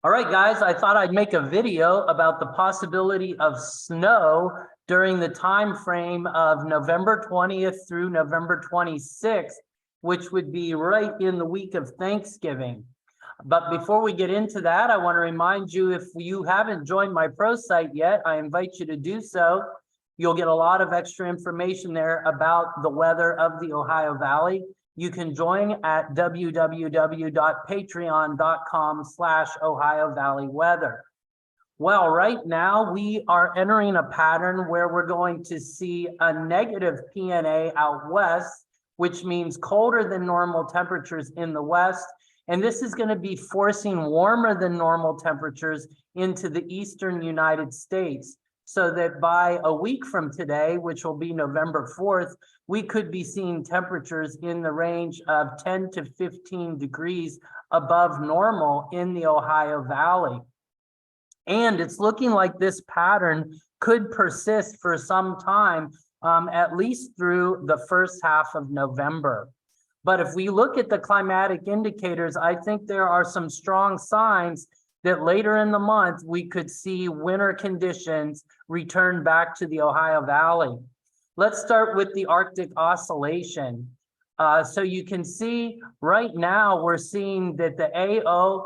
All right, guys, I thought I'd make a video about the possibility of snow during the time frame of November 20th through November 26th, which would be right in the week of Thanksgiving. But before we get into that, I want to remind you, if you haven't joined my pro site yet, I invite you to do so. You'll get a lot of extra information there about the weather of the Ohio Valley. You can join at www.patreon.com/Ohio Valley Weather. Well, right now we are entering a pattern where we're going to see a negative PNA out west, which means colder than normal temperatures in the west. And this is going to be forcing warmer than normal temperatures into the eastern United States. So that by a week from today, which will be November 4th, we could be seeing temperatures in the range of 10 to 15 degrees above normal in the Ohio Valley. And it's looking like this pattern could persist for some time, at least through the first half of November. But if we look at the climatic indicators, I think there are some strong signs that later in the month, we could see winter conditions return back to the Ohio Valley. Let's start with the Arctic oscillation. So you can see right now, we're seeing that the AO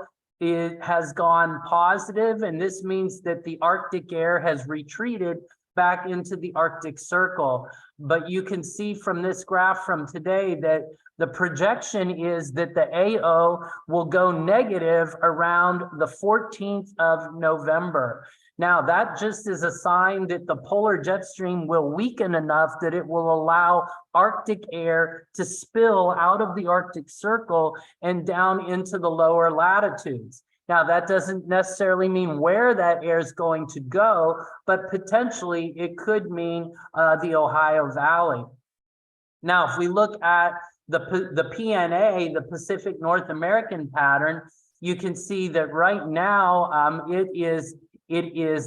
has gone positive, and this means that the Arctic air has retreated back into the Arctic Circle. But you can see from this graph from today that the projection is that the AO will go negative around the 14th of November. Now, that just is a sign that the polar jet stream will weaken enough that it will allow Arctic air to spill out of the Arctic Circle and down into the lower latitudes. Now, that doesn't necessarily mean where that air is going to go, but potentially it could mean the Ohio Valley. Now, if we look at the PNA, the Pacific North American pattern, you can see that right now it is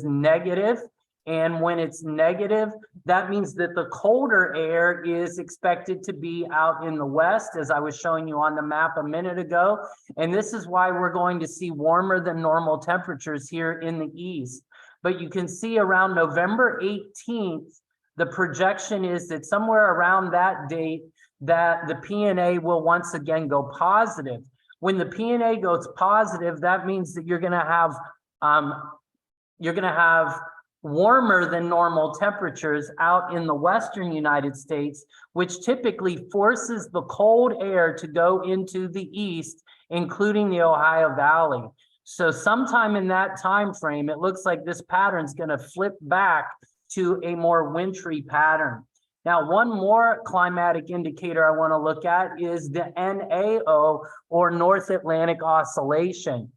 negative. And when it's negative, that means that the colder air is expected to be out in the west, as I was showing you on the map a minute ago. And this is why we're going to see warmer than normal temperatures here in the east. But you can see around November 18th, the projection is that somewhere around that date, that the PNA will once again go positive. When the PNA goes positive, that means that you're going to have warmer than normal temperatures out in the western United States, which typically forces the cold air to go into the east, including the Ohio Valley. So sometime in that time frame, it looks like this pattern is going to flip back to a more wintry pattern. Now, one more climatic indicator I want to look at is the NAO, or North Atlantic Oscillation.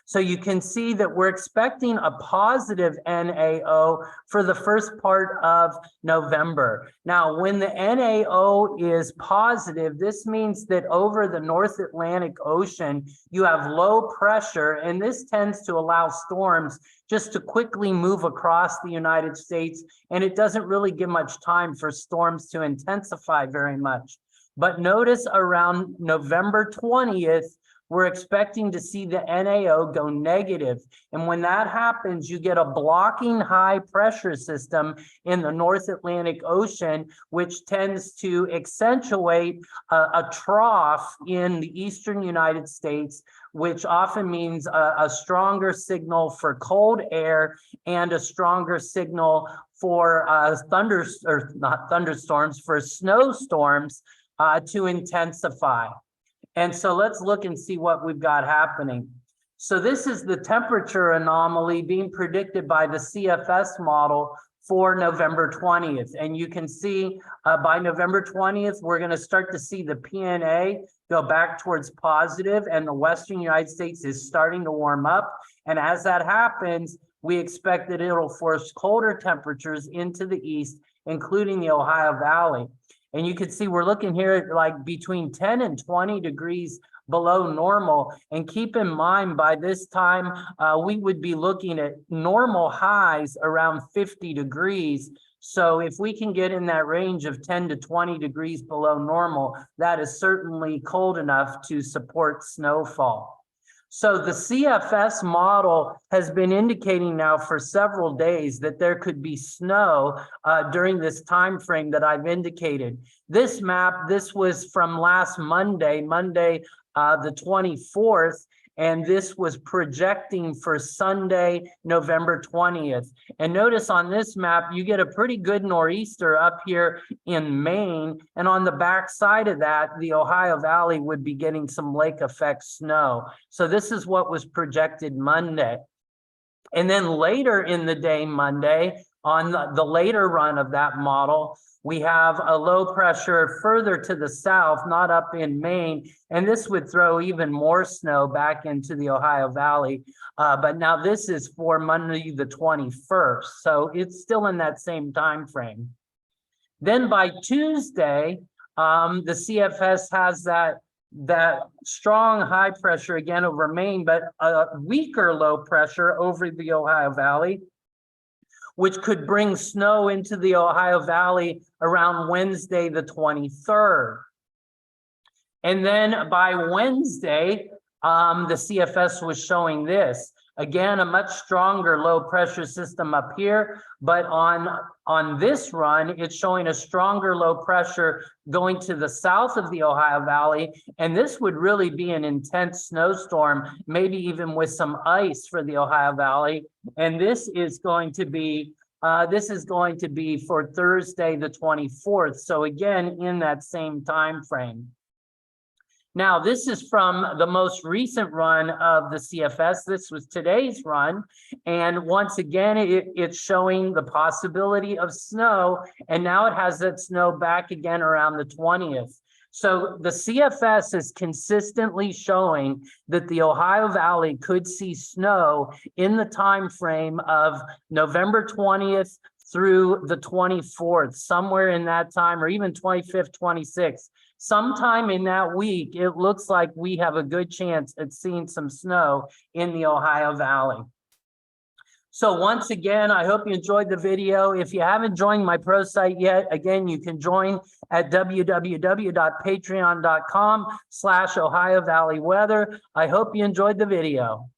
So you can see that we're expecting a positive NAO for the first part of November. Now, when the NAO is positive, this means that over the North Atlantic Ocean, you have low pressure, and this tends to allow storms just to quickly move across the United States, and it doesn't really give much time for storms to intensify very much. But notice around November 20th, we're expecting to see the NAO go negative. And when that happens, you get a blocking high pressure system in the North Atlantic Ocean, which tends to accentuate a trough in the eastern United States, which often means a stronger signal for cold air and a stronger signal for thunderstorms, for snowstorms to intensify. And so let's look and see what we've got happening. So this is the temperature anomaly being predicted by the CFS model for November 20th. And you can see by November 20th, we're going to start to see the PNA go back towards positive, and the western United States is starting to warm up. And as that happens, we expect that it'll force colder temperatures into the east, including the Ohio Valley. And you can see we're looking here at like between 10 and 20 degrees below normal. And keep in mind, by this time, we would be looking at normal highs around 50 degrees. So if we can get in that range of 10 to 20 degrees below normal, that is certainly cold enough to support snowfall. So the CFS model has been indicating now for several days that there could be snow during this time frame that I've indicated. This map, this was from last Monday, the 24th, and this was projecting for Sunday, November 20th. And notice on this map, you get a pretty good nor'easter up here in Maine, and on the back side of that, the Ohio Valley would be getting some lake effect snow. So this is what was projected Monday. And then later in the day, Monday, on the later run of that model, we have a low pressure further to the south, not up in Maine, and this would throw even more snow back into the Ohio Valley. But now this is for Monday the 21st, so it's still in that same time frame. Then by Tuesday, the CFS has that strong high pressure again over Maine, but a weaker low pressure over the Ohio Valley, which could bring snow into the Ohio Valley around Wednesday, the 23rd. And then by Wednesday, the CFS was showing this. Again, a much stronger low pressure system up here, but on this run, it's showing a stronger low pressure going to the south of the Ohio Valley, and this would really be an intense snowstorm, maybe even with some ice for the Ohio Valley. And this is going to be for Thursday, the 24th. So again, in that same time frame. Now, this is from the most recent run of the CFS. This was today's run. And once again, it's showing the possibility of snow. And now it has that snow back again around the 20th. So the CFS is consistently showing that the Ohio Valley could see snow in the time frame of November 20th through the 24th, somewhere in that time, or even 25th, 26th. Sometime in that week, it looks like we have a good chance at seeing some snow in the Ohio Valley. So once again, I hope you enjoyed the video. If you haven't joined my pro site yet, again, you can join at www.patreon.com/Ohio Valley Weather. I hope you enjoyed the video.